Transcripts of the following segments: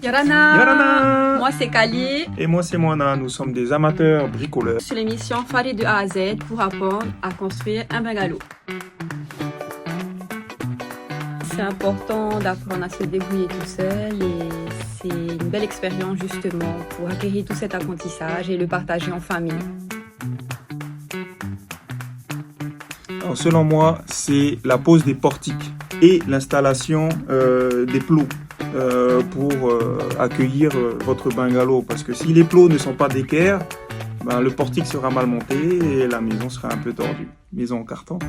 Yorana. Yorana. Moi c'est Kali. Et moi c'est Moana, nous sommes des amateurs bricoleurs. Sur l'émission Faré de A à Z pour apprendre à construire un bungalow. C'est important d'apprendre à se débrouiller tout seul et c'est une belle expérience justement pour acquérir tout cet apprentissage et le partager en famille. Alors, selon moi, c'est la pose des portiques et l'installation des plots pour accueillir votre bungalow. Parce que si les plots ne sont pas d'équerre, ben, le portique sera mal monté et la maison sera un peu tordue. Maison en carton, quoi.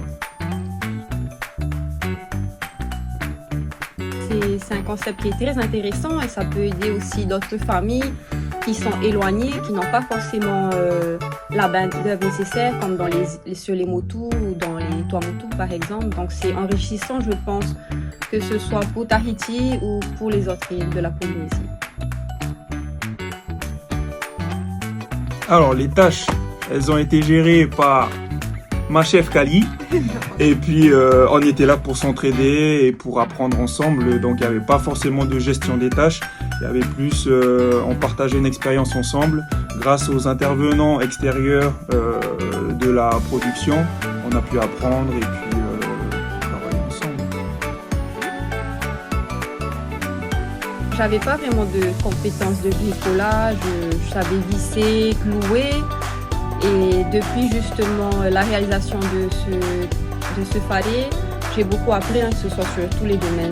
C'est un concept qui est très intéressant et ça peut aider aussi d'autres familles qui sont éloignées, qui n'ont pas forcément la main-d'œuvre nécessaire, comme sur les motos ou dans les toits motos par exemple. Donc c'est enrichissant, je pense, que ce soit pour Tahiti ou pour les autres îles de la Polynésie. Alors les tâches, elles ont été gérées par ma chef Kali. Et puis on était là pour s'entraider et pour apprendre ensemble. Donc il n'y avait pas forcément de gestion des tâches. Il y avait plus, on partageait une expérience ensemble. Grâce aux intervenants extérieurs de la production, on a pu apprendre et puis travailler ensemble. J'avais pas vraiment de compétences de bricolage. Je savais visser, clouer. Et depuis justement la réalisation de ce faré, j'ai beaucoup appris, que ce soit sur tous les domaines.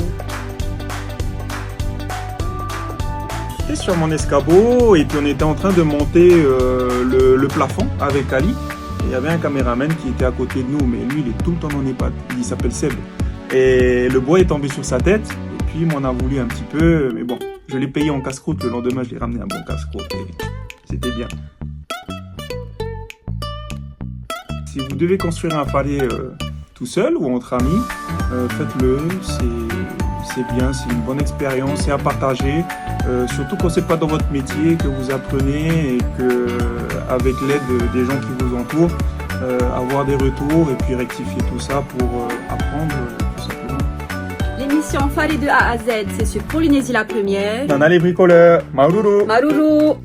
J'étais sur mon escabeau et puis on était en train de monter le plafond avec Ali. Et il y avait un caméraman qui était à côté de nous, mais lui il est tout le temps dans les pattes. Il s'appelle Seb. Et le bois est tombé sur sa tête. Et puis on a voulu un petit peu, mais bon, je l'ai payé en casse-croûte. Le lendemain, je l'ai ramené un bon casse-croûte et c'était bien. Si vous devez construire un faré tout seul ou entre amis, faites-le, c'est bien, c'est une bonne expérience, c'est à partager. Surtout quand ce n'est pas dans votre métier que vous apprenez et qu'avec l'aide des gens qui vous entourent, avoir des retours et puis rectifier tout ça pour apprendre tout simplement. L'émission Faré de A à Z, c'est sur Polynésie la première. Nana les bricoleurs, Maruru. Maruru.